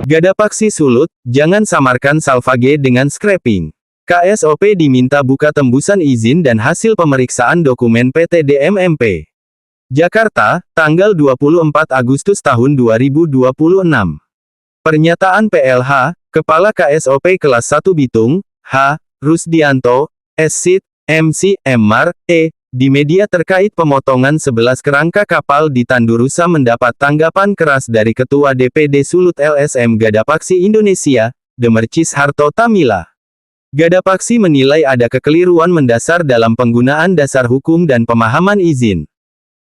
Gadapaksi Sulut, jangan samarkan salvage dengan scrapping. KSOP diminta buka tembusan izin dan hasil pemeriksaan dokumen PT DMMP. Jakarta, tanggal 24 Agustus tahun 2026. Pernyataan PLH, Kepala KSOP Kelas 1 Bitung, H. Rusdianto, S.Sit, M.C. M.Mar, E. di media terkait pemotongan 11 kerangka kapal di Tandurusa mendapat tanggapan keras dari Ketua DPD Sulut LSM Gadapaksi Indonesia, Demercis Harto Tamila. Gadapaksi menilai ada kekeliruan mendasar dalam penggunaan dasar hukum dan pemahaman izin.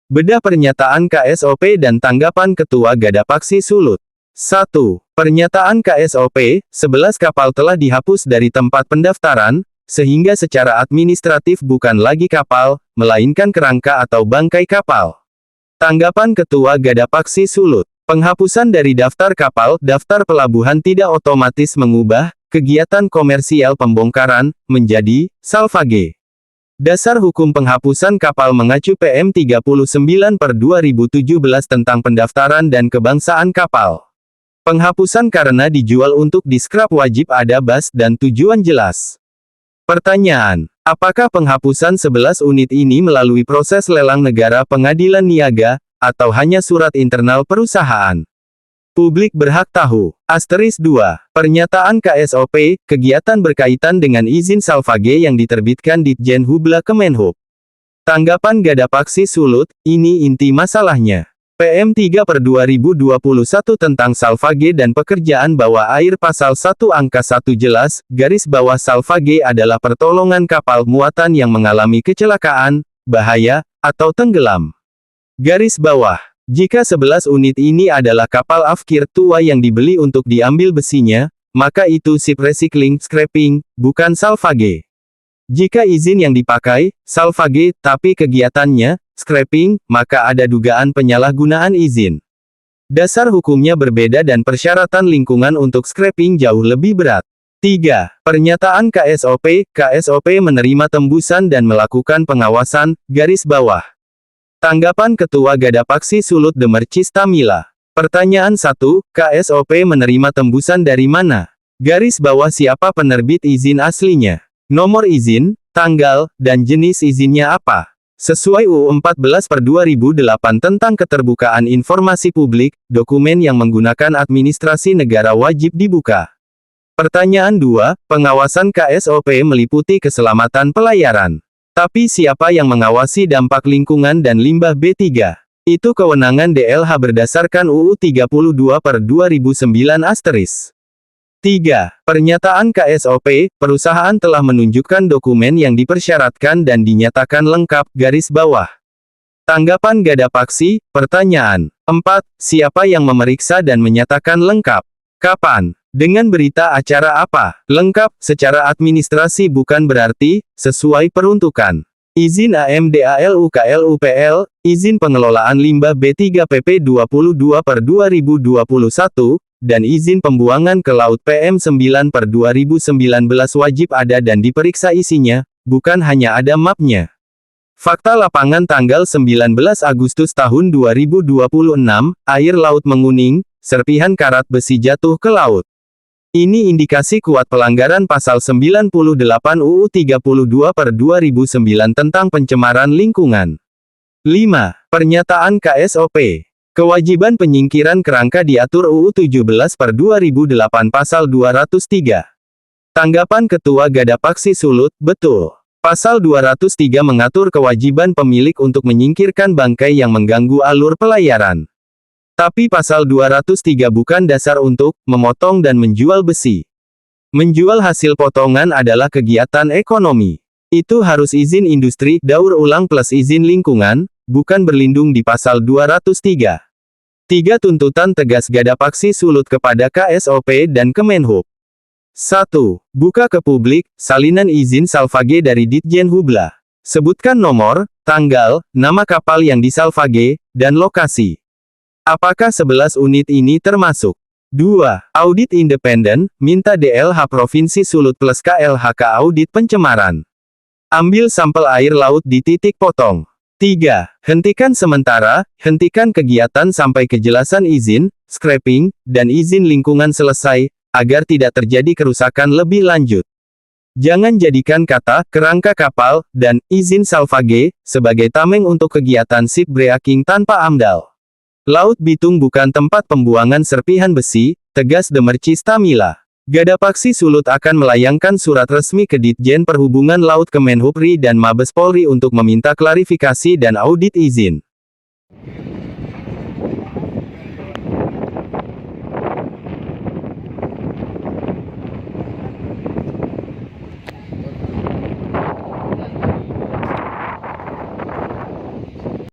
Bedah pernyataan KSOP dan tanggapan Ketua Gadapaksi Sulut. 1. Pernyataan KSOP, 11 kapal telah dihapus dari tempat pendaftaran, sehingga secara administratif bukan lagi kapal, melainkan kerangka atau bangkai kapal. Tanggapan Ketua Gadapaksi Sulut. Penghapusan dari daftar kapal, daftar pelabuhan tidak otomatis mengubah kegiatan komersial pembongkaran menjadi salvage. Dasar hukum penghapusan kapal mengacu PM 39/2017 tentang pendaftaran dan kebangsaan kapal. Penghapusan karena dijual untuk di-scrap wajib ada bas dan tujuan jelas. Pertanyaan, apakah penghapusan 11 unit ini melalui proses lelang negara pengadilan niaga, atau hanya surat internal perusahaan? Publik berhak tahu. Asteris 2. Pernyataan KSOP, kegiatan berkaitan dengan izin salvage yang diterbitkan Ditjen Hubla Kemenhub. Tanggapan Gadapaksi Sulut, ini inti masalahnya. PM 3/2021 tentang salvage dan pekerjaan bawah air pasal 1 angka 1 jelas, garis bawah salvage adalah pertolongan kapal muatan yang mengalami kecelakaan, bahaya, atau tenggelam. Garis bawah. Jika 11 unit ini adalah kapal afkir tua yang dibeli untuk diambil besinya, maka itu ship recycling, scrapping, bukan salvage. Jika izin yang dipakai, salvage, tapi kegiatannya, scrapping, maka ada dugaan penyalahgunaan izin. Dasar hukumnya berbeda dan persyaratan lingkungan untuk scrapping jauh lebih berat. 3. Pernyataan KSOP, KSOP menerima tembusan dan melakukan pengawasan, garis bawah. Tanggapan Ketua Gadapaksi Sulut Demercis Tamila. Pertanyaan 1, KSOP menerima tembusan dari mana? Garis bawah siapa penerbit izin aslinya? Nomor izin, tanggal, dan jenis izinnya apa? Sesuai UU 14/2008 tentang keterbukaan informasi publik, dokumen yang menggunakan administrasi negara wajib dibuka. Pertanyaan 2, pengawasan KSOP meliputi keselamatan pelayaran. Tapi siapa yang mengawasi dampak lingkungan dan limbah B3? Itu kewenangan DLH berdasarkan UU 32/2009 *. 3. Pernyataan KSOP, perusahaan telah menunjukkan dokumen yang dipersyaratkan dan dinyatakan lengkap, garis bawah. Tanggapan Gadapaksi, pertanyaan. 4. Siapa yang memeriksa dan menyatakan lengkap? Kapan? Dengan berita acara apa? Lengkap, secara administrasi bukan berarti, sesuai peruntukan. Izin AMDALU-KLUPL, izin pengelolaan limbah B3 PP 22/2021, dan izin pembuangan ke laut PM 9/2019 wajib ada dan diperiksa isinya, bukan hanya ada mapnya. Fakta lapangan tanggal 19 Agustus tahun 2026, air laut menguning, serpihan karat besi jatuh ke laut. Ini indikasi kuat pelanggaran pasal 98 UU 32/2009 tentang pencemaran lingkungan. 5. Pernyataan KSOP. Kewajiban penyingkiran kerangka diatur UU 17/2008 pasal 203. Tanggapan Ketua Gadapaksi Sulut, betul. Pasal 203 mengatur kewajiban pemilik untuk menyingkirkan bangkai yang mengganggu alur pelayaran. Tapi pasal 203 bukan dasar untuk memotong dan menjual besi. Menjual hasil potongan adalah kegiatan ekonomi. Itu harus izin industri, daur ulang plus izin lingkungan, bukan berlindung di pasal 203. 3. Tuntutan tegas Gadapaksi Sulut kepada KSOP dan Kemenhub. 1. Buka ke publik, salinan izin salvage dari Ditjen Hubla. Sebutkan nomor, tanggal, nama kapal yang disalvage, dan lokasi. Apakah 11 unit ini termasuk? 2. Audit independen, minta DLH Provinsi Sulut plus KLHK audit pencemaran. Ambil sampel air laut di titik potong. 3. Hentikan sementara, hentikan kegiatan sampai kejelasan izin, scrapping, dan izin lingkungan selesai, agar tidak terjadi kerusakan lebih lanjut. Jangan jadikan kata kerangka kapal dan izin salvage sebagai tameng untuk kegiatan shipbreaking tanpa AMDAL. Laut Bitung bukan tempat pembuangan serpihan besi, tegas Demercis Tamila. Gadapaksi Sulut akan melayangkan surat resmi ke Ditjen Perhubungan Laut Kemenhub RI dan Mabes Polri untuk meminta klarifikasi dan audit izin.